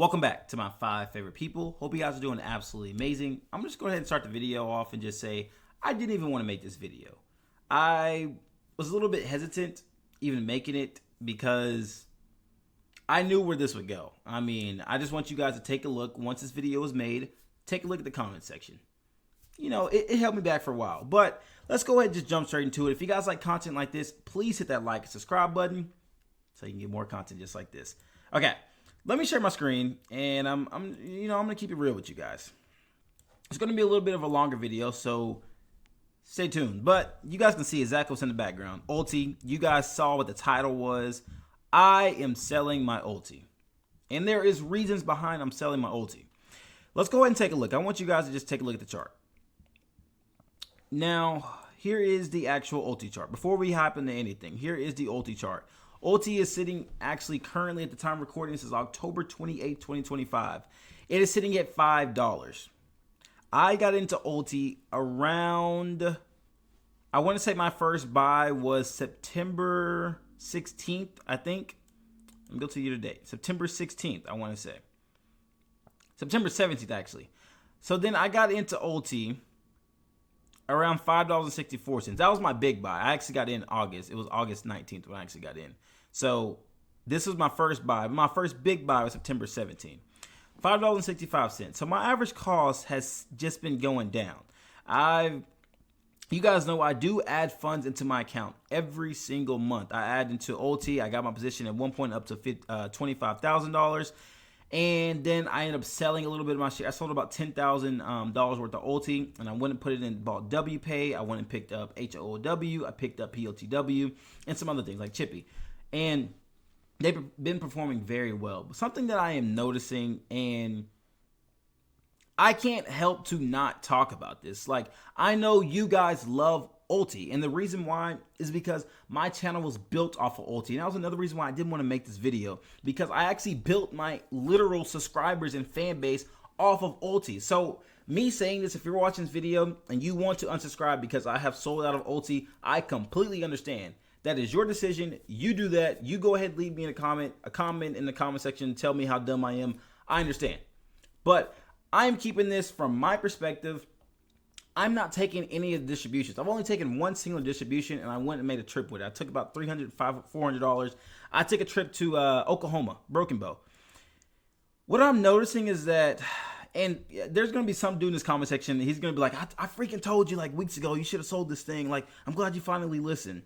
Welcome back to my 5 favorite people. Hope you guys are doing absolutely amazing. I'm just going to go ahead and start the video off and just say I didn't even want to make this video. I was a little bit hesitant even making it because I knew where this would go. I mean, I just want you guys to take a look. Once this video is made, take a look at the comment section. You know, it held me back for a while. But let's go ahead and just jump straight into it. If you guys like content like this, please hit that like and subscribe button so you can get more content just like this. Okay. Let me share my screen, and I'm gonna keep it real with you guys. It's gonna be a little bit of a longer video, so stay tuned. But you guys can see exactly what's in the background. Ulti, you guys saw what the title was. I am selling my Ulti, and there is reasons behind I'm selling my Ulti. Let's go ahead and take a look. I want you guys to just take a look at the chart. Now, here is the actual Ulti chart. Before we hop into anything, here is the Ulti chart. Ulti is sitting actually currently at the time of recording. This is October 28, 2025. It is sitting at $5. I got into Ulti around, I want to say my first buy was September 16th, I think. Let me go to the year to date. September 16th, I want to say. September 17th, actually. So then I got into Ulti around $5.64. That was my big buy. I actually got in August. It was August 19th when I actually got in. So this was my first buy. My first big buy was September 17th. $5.65. So my average cost has just been going down. You guys know I do add funds into my account every single month. I add into Ulti. I got my position at one point up to $25,000. And then I ended up selling a little bit of my share. I sold about $10,000 worth of Ulti, and I went and put it in, bought WPAY. I went and picked up HOOW. I picked up POTW and some other things like CHPY. And they've been performing very well. But something that I am noticing, and I can't help to not talk about this. Like, I know you guys love Ulti, and the reason why is because my channel was built off of Ulti, and that was another reason why I didn't want to make this video, because I actually built my literal subscribers and fan base off of Ulti. So me saying this, if you're watching this video and you want to unsubscribe because I have sold out of Ulti, I completely understand. That is your decision. You do that. You go ahead, leave me a comment in the comment section, tell me how dumb I am. I understand, but I'm keeping this from my perspective. I'm not taking any of the distributions. I've only taken one single distribution, and I went and made a trip with it. I took about $400. I took a trip to Oklahoma, Broken Bow. What I'm noticing is that, and there's going to be some dude in this comment section, he's going to be like, I freaking told you like weeks ago, you should have sold this thing. Like, I'm glad you finally listened.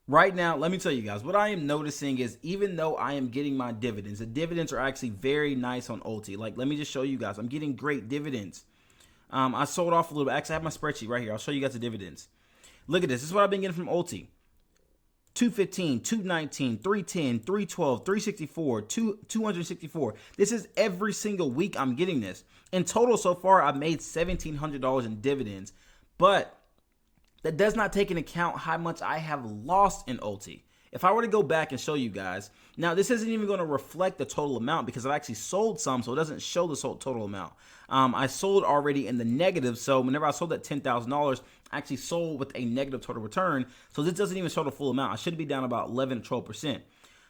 Right now, let me tell you guys, what I am noticing is even though I am getting my dividends, the dividends are actually very nice on Ulti. Like, let me just show you guys. I'm getting great dividends. I sold off a little bit. Actually, I have my spreadsheet right here. I'll show you guys the dividends. Look at this. This is what I've been getting from Ulti. 215, 219, 310, 312, 364, 264. This is every single week I'm getting this. In total so far, I've made $1,700 in dividends. But that does not take into account how much I have lost in Ulti. If I were to go back and show you guys, now this isn't even going to reflect the total amount because I've actually sold some, so it doesn't show the total amount. I sold already in the negative, so whenever I sold that $10,000, I actually sold with a negative total return, so this doesn't even show the full amount. I should be down about 11 to 12%.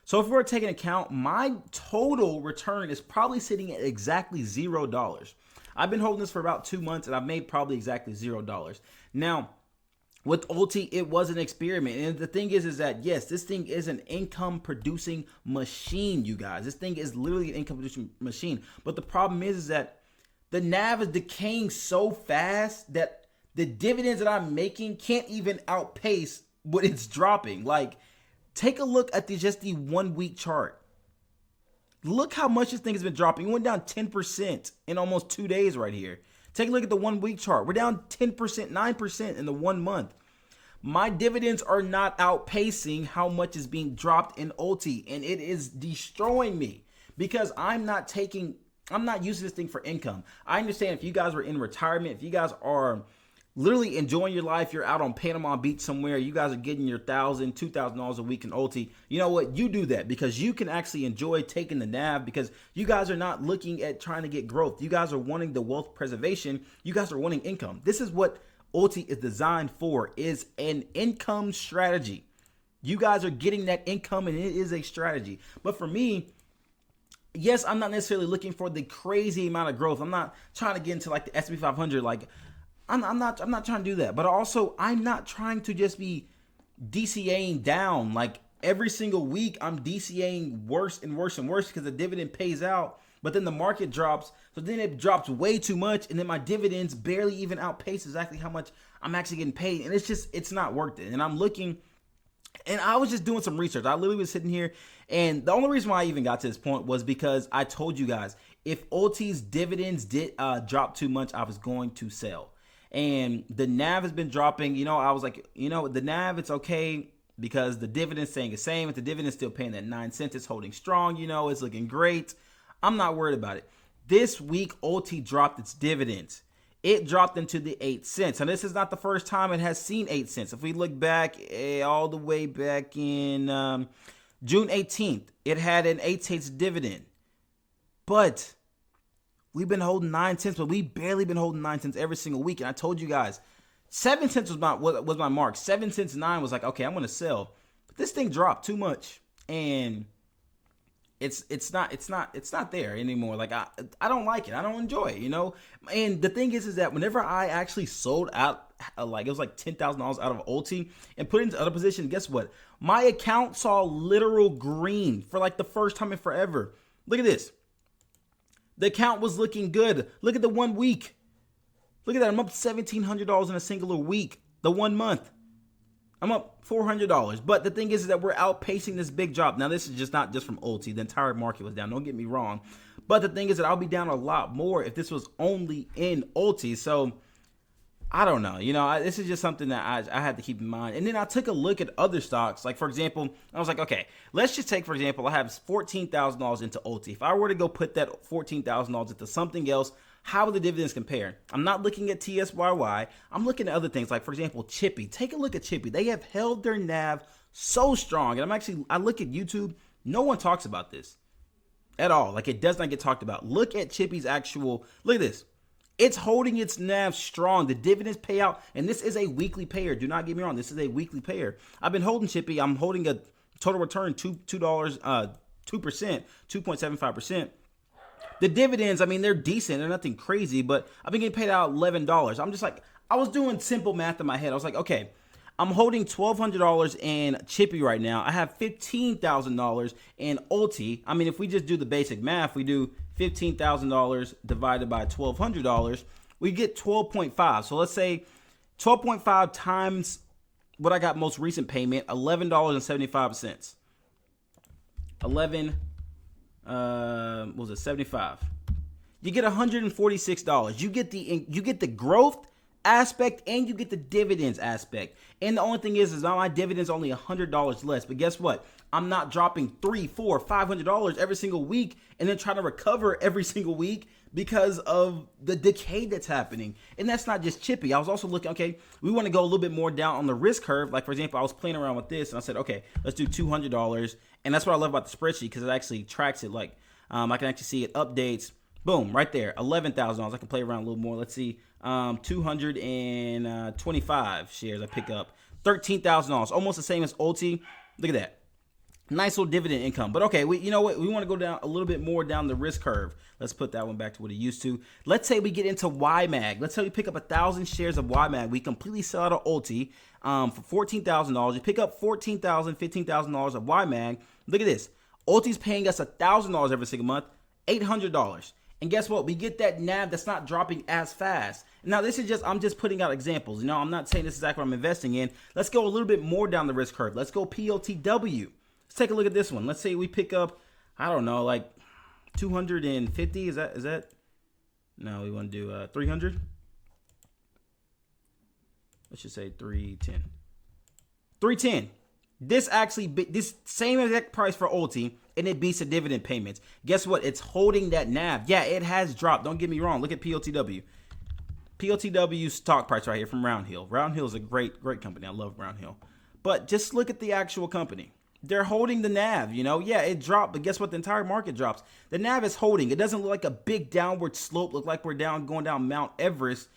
So if we're taking account, my total return is probably sitting at exactly $0. I've been holding this for about 2 months, and I've made probably exactly $0. Now, with Ulti, it was an experiment. And the thing is that, yes, this thing is an income-producing machine, you guys. This thing is literally an income-producing machine. But the problem is that the NAV is decaying so fast that the dividends that I'm making can't even outpace what it's dropping. Like, take a look at just the 1 week chart. Look how much this thing has been dropping. It went down 10% in almost 2 days right here. Take a look at the 1 week chart. We're down 10%, 9% in the 1 month. My dividends are not outpacing how much is being dropped in Ulti, and it is destroying me because I'm not using this thing for income. I understand if you guys are in retirement, if you guys are literally enjoying your life, you're out on Panama Beach somewhere, you guys are getting your $1,000, $2,000 a week in Ulti. You know what? You do that because you can actually enjoy taking the NAV because you guys are not looking at trying to get growth. You guys are wanting the wealth preservation. You guys are wanting income. This is what Ulti is designed for, is an income strategy. You guys are getting that income and it is a strategy. But for me, yes, I'm not necessarily looking for the crazy amount of growth. I'm not trying to get into like the S&P 500. Like, I'm not trying to do that. But also, I'm not trying to just be DCAing down. Like every single week, I'm DCAing worse and worse and worse because the dividend pays out, but then the market drops. So then it drops way too much, and then my dividends barely even outpace exactly how much I'm actually getting paid. And it's not worth it. And I'm looking. And I was just doing some research. I literally was sitting here, and the only reason why I even got to this point was because I told you guys, if OT's dividends did drop too much, I was going to sell. And the NAV has been dropping. I was like, the NAV, it's okay because the dividend's staying the same. If the dividend's still paying that 9 cents, it's holding strong. It's looking great. I'm not worried about it. This week, OT dropped its dividends. It dropped into the 8 cents. And this is not the first time it has seen 8 cents. If we look back all the way back in June 18th, it had an 8 cents dividend. But we've been holding 9 cents, but we barely been holding 9 cents every single week. And I told you guys, 7 cents was my mark. 7 cents, 9 was like, okay, I'm going to sell. But this thing dropped too much. And it's not there anymore. Like I don't like it. I don't enjoy it, And the thing is that whenever I actually sold out, like it was like $10,000 out of OT and put it into other position, guess what? My account saw literal green for like the first time in forever. Look at this. The account was looking good. Look at the 1 week. Look at that. I'm up $1,700 in a singular week. The 1 month. I'm up $400. But the thing is that we're outpacing this big drop. Now, this is just not just from OT. The entire market was down. Don't get me wrong. But the thing is that I'll be down a lot more if this was only in OT. So, I don't know. This is just something that I had to keep in mind. And then I took a look at other stocks. Like, for example, I was like, okay, let's just take, for example, I have $14,000 into OT. If I were to go put that $14,000 into something else, how will the dividends compare? I'm not looking at TSYY. I'm looking at other things like, for example, CHPY. Take a look at CHPY. They have held their NAV so strong. And I look at YouTube. No one talks about this at all. Like, it does not get talked about. Look at CHPY's look at this. It's holding its NAV strong. The dividends pay out. And this is a weekly payer. Do not get me wrong. This is a weekly payer. I've been holding CHPY. I'm holding a total return, $2, 2.75%. The dividends, I mean, they're decent. They're nothing crazy, but I've been getting paid out $11. I'm just like, I was doing simple math in my head. I was like, okay, I'm holding $1,200 in CHPY right now. I have $15,000 in OT. I mean, if we just do the basic math, we do $15,000 divided by $1,200, we get 12.5. So let's say 12.5 times what I got most recent payment, $11.75. 75. You get $146. You get the growth aspect and you get the dividends aspect. And the only thing is now my dividends only $100 less. But guess what? I'm not dropping $300, $400, $500 every single week and then trying to recover every single week because of the decay that's happening. And that's not just CHPY. I was also looking, okay, we want to go a little bit more down on the risk curve. Like, for example, I was playing around with this and I said, okay, let's do $200. And that's what I love about the spreadsheet because it actually tracks it. Like, I can actually see it updates. Boom, right there, $11,000. I can play around a little more. Let's see, 225 shares I pick up, $13,000, almost the same as OT. Look at that. Nice little dividend income. But okay, you know what? We want to go down a little bit more down the risk curve. Let's put that one back to what it used to. Let's say we get into YMAG. Let's say we pick up 1,000 shares of YMAG. We completely sell out of OT for $14,000. You pick up $14,000, $15,000 of YMAG. Look at this. OT's paying us $1,000 every single month, $800. And guess what? We get that NAV that's not dropping as fast. Now, I'm just putting out examples. I'm not saying this is exactly what I'm investing in. Let's go a little bit more down the risk curve. Let's go PLTW. Let's take a look at this one. Let's say we pick up, I don't know, like 250. Is that? No, we want to do 300. Let's just say 310. 310. This same exact price for OT, and it beats the dividend payments. Guess what? It's holding that NAV. Yeah, it has dropped. Don't get me wrong. Look at PLTW. PLTW's stock price right here from Round Hill. Round Hill is a great company. I love Round Hill. But just look at the actual company. They're holding the NAV, Yeah, it dropped, but guess what? The entire market drops. The NAV is holding. It doesn't look like a big downward slope. Look like we're going down Mount Everest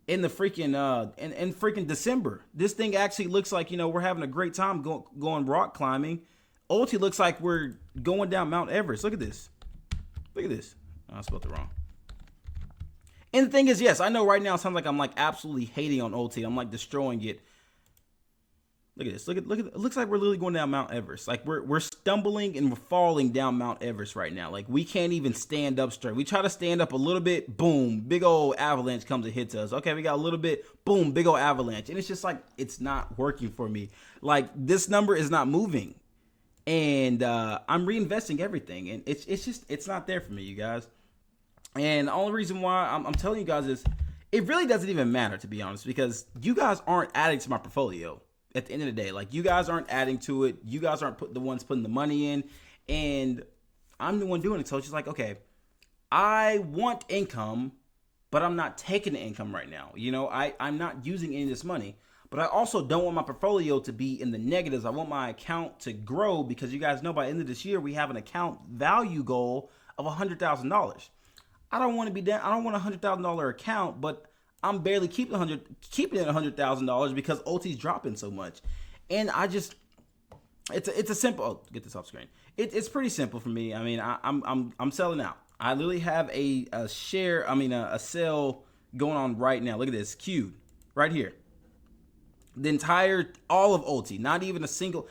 in the freaking in freaking December. This thing actually looks like, we're having a great time going rock climbing. OT looks like we're going down Mount Everest. Look at this. Look at this. Oh, I spelled it wrong. And the thing is, yes, I know right now it sounds like I'm like absolutely hating on OT. I'm like destroying it. Look at this. Look at it. Looks like we're literally going down Mount Everest. Like we're stumbling and we're falling down Mount Everest right now. Like we can't even stand up straight. We try to stand up a little bit, boom, big old avalanche comes and hits us. Okay, we got a little bit, boom, big old avalanche. And it's just like it's not working for me. Like this number is not moving. And I'm reinvesting everything. And it's not there for me, you guys. And the only reason why I'm telling you guys is it really doesn't even matter, to be honest, because you guys aren't adding to my portfolio at the end of the day. Like you guys aren't adding to it. You guys aren't the ones putting the money in, and I'm the one doing it. So it's just like, okay, I want income, but I'm not taking the income right now. You know, I'm not using any of this money, but I also don't want my portfolio to be in the negatives. I want my account to grow because you guys know by the end of this year, we have an account value goal of $100,000. I don't want to be down. I don't want a $100,000 account, but I'm barely keeping it at $100,000 because OT's dropping so much. And I just, it's a simple. Oh, get this off screen. It's pretty simple for me. I mean, I'm selling out. I literally have a sale going on right now. Look at this, queued right here. All of OT, not even a single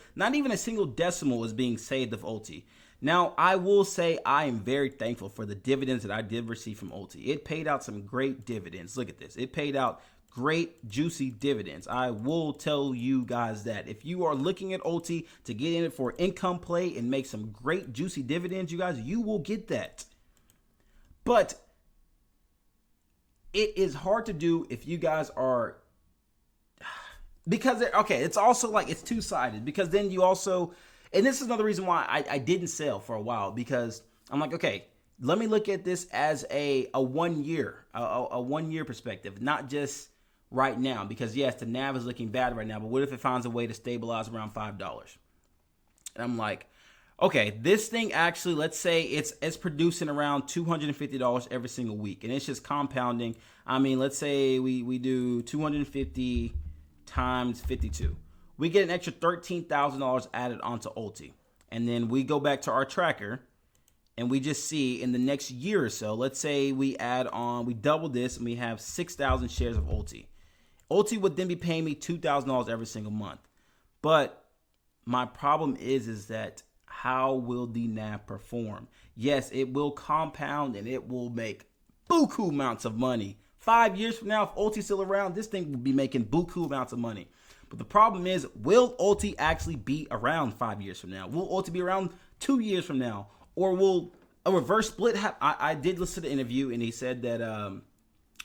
decimal is being saved of OT. Now, I will say I am very thankful for the dividends that I did receive from OT. It paid out some great dividends. Look at this. It paid out great, juicy dividends. I will tell you guys that. If you are looking at OT to get in it for income play and make some great, juicy dividends, you guys, you will get that. But it is hard to do if you guys are... Because, okay, it's also like it's two-sided. Because then you also... And this is another reason why I didn't sell for a while, because I'm like, okay, let me look at this as a 1 year, a 1 year perspective, not just right now, because yes, the NAV is looking bad right now, but what if it finds a way to stabilize around $5? And I'm like, okay, this thing actually, let's say it's producing around $250 every single week, and it's just compounding. I mean, let's say we do 250 times 52. We get an extra $13,000 added onto OT. And then we go back to our tracker and we just see in the next year or so, let's say we double this and we have 6,000 shares of OT. OT would then be paying me $2,000 every single month. But my problem is that how will the NAV perform? Yes, it will compound and it will make buku amounts of money. 5 years from now, if OT's still around, this thing will be making buku amounts of money. But the problem is, will OT actually be around 5 years from now? Will OT be around 2 years from now? Or will a reverse split happen? I did listen to the interview, and he said that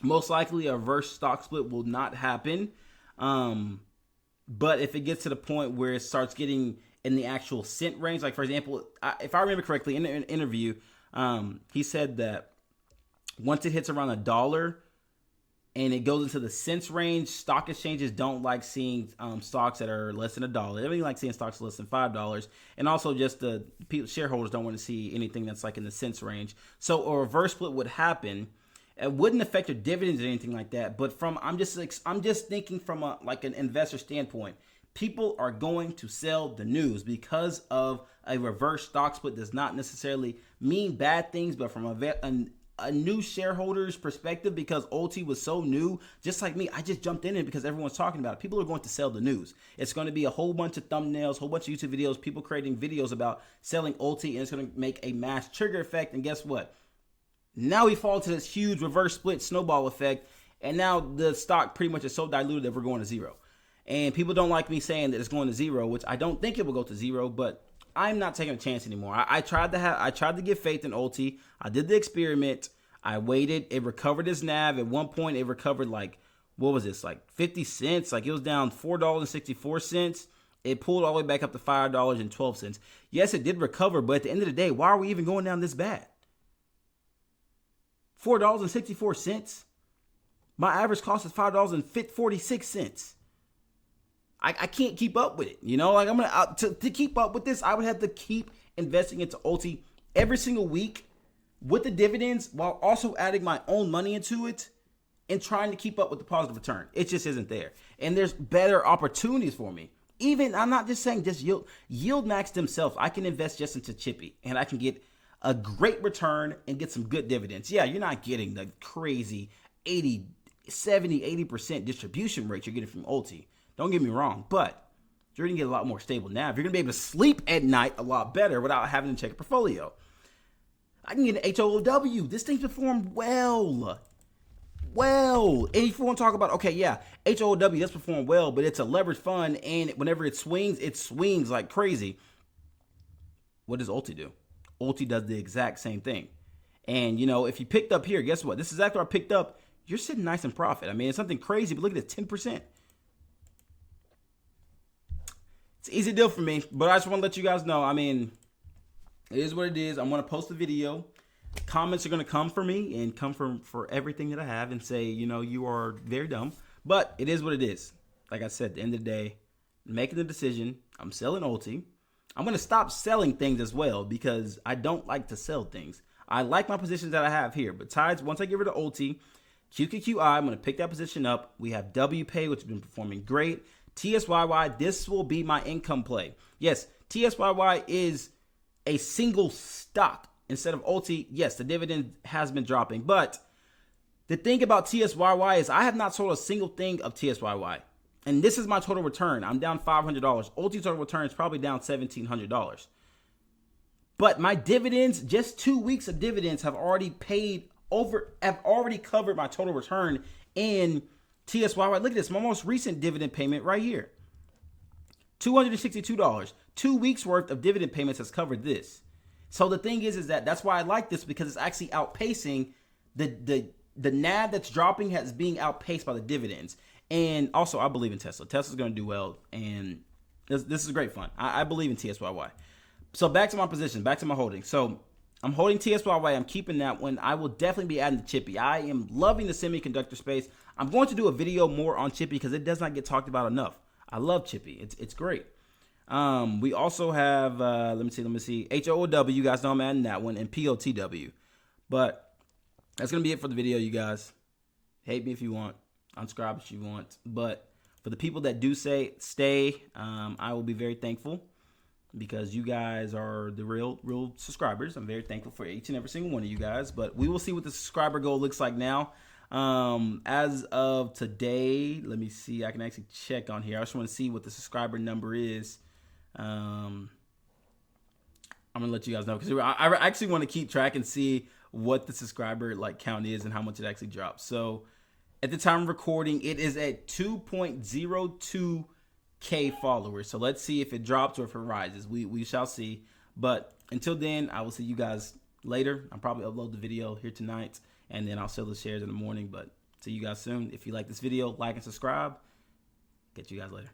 most likely a reverse stock split will not happen. But if it gets to the point where it starts getting in the actual cent range, like, for example, if I remember correctly, in an interview, he said that once it hits around $1, and it goes into the cents range, stock exchanges don't like seeing stocks that are less than $1. They really like seeing stocks less than $5. And also just the shareholders don't want to see anything that's like in the cents range. So a reverse split would happen. It wouldn't affect your dividends or anything like that. But I'm just thinking from an investor standpoint. People are going to sell the news because of a reverse stock split does not necessarily mean bad things, but from a new shareholder's perspective, because OT was so new, just like me, I just jumped in it because everyone's talking about it. People are going to sell the news. It's going to be a whole bunch of thumbnails, whole bunch of YouTube videos, people creating videos about selling OT, and it's going to make a mass trigger effect. And guess what? Now we fall into this huge reverse split snowball effect, and now the stock pretty much is so diluted that we're going to zero. And people don't like me saying that it's going to zero, which I don't think it will go to zero, but I'm not taking a chance anymore. I tried to give faith in OT. I did the experiment. I waited. It recovered its NAV. At one point, it recovered like 50 cents? Like it was down $4.64. It pulled all the way back up to $5.12. Yes, it did recover, but at the end of the day, why are we even going down this bad? $4.64. My average cost is $5.46. I can't keep up with it. You know, like to keep up with this, I would have to keep investing into OT every single week with the dividends while also adding my own money into it and trying to keep up with the positive return. It just isn't there. And there's better opportunities for me. Even, I'm not just saying just YieldMax themselves. I can invest just into CHPY and I can get a great return and get some good dividends. Yeah, you're not getting the crazy 80, 70, 80% distribution rate you're getting from ULTI. Don't get me wrong, but you're going to get a lot more stable NAV. You're going to be able to sleep at night a lot better without having to check your portfolio. I can get an HOW. This thing performed well. And if you want to talk about, okay, yeah, HOW does perform well, but it's a leveraged fund, and whenever it swings like crazy. What does ULTI do? ULTI does the exact same thing. And, you know, if you picked up here, guess what? This is after I picked up. You're sitting nice in profit. I mean, it's something crazy, but look at this, 10%. It's an easy deal for me, but I just want to let you guys know, I mean, it is what it is. I'm going to post a video. Comments are going to come for me and come for everything that I have and say, you know, you are very dumb. But it is what it is. Like I said, at the end of the day, making the decision, I'm selling ULTI. I'm going to stop selling things as well because I don't like to sell things. I like my positions that I have here. But Tides, once I get rid of ULTI, QQQI, I'm going to pick that position up. We have WPAY, which has been performing great. TSYY, this will be my income play. Yes, TSYY is a single stock instead of ULTI. Yes, the dividend has been dropping. But the thing about TSYY is I have not sold a single thing of TSYY. And this is my total return. I'm down $500. ULTI total return is probably down $1,700. But my dividends, just 2 weeks of dividends have already covered my total return in TSYY. Look at this, my most recent dividend payment right here. $262. 2 weeks worth of dividend payments has covered this. So the thing is that's why I like this, because it's actually outpacing the NAV that's dropping has being outpaced by the dividends. And also, I believe in Tesla. Tesla's going to do well, and this is great fun. I believe in TSYY. So back to my position, back to my holding. So I'm holding TSYY. I'm keeping that one. I will definitely be adding the CHPY. I am loving the semiconductor space. I'm going to do a video more on CHPY because it does not get talked about enough. I love CHPY. It's great. We also have, let me see, HOW. You guys know I'm adding that one, and POTW. But that's going to be it for the video, you guys. Hate me if you want. Unsubscribe if you want. But for the people that do stay, I will be very thankful because you guys are the real subscribers. I'm very thankful for each and every single one of you guys. But we will see what the subscriber goal looks like now. As of today, let me see. I can actually check on here. I just want to see what the subscriber number is. I'm gonna let you guys know because I actually want to keep track and see what the subscriber count is and how much it actually drops. So at the time of recording, it is at 2.02K followers. So let's see if it drops or if it rises. We shall see. But until then, I will see you guys later. I'll probably upload the video here tonight, and then I'll sell the shares in the morning. But see you guys soon. If you like this video, like and subscribe. Catch you guys later.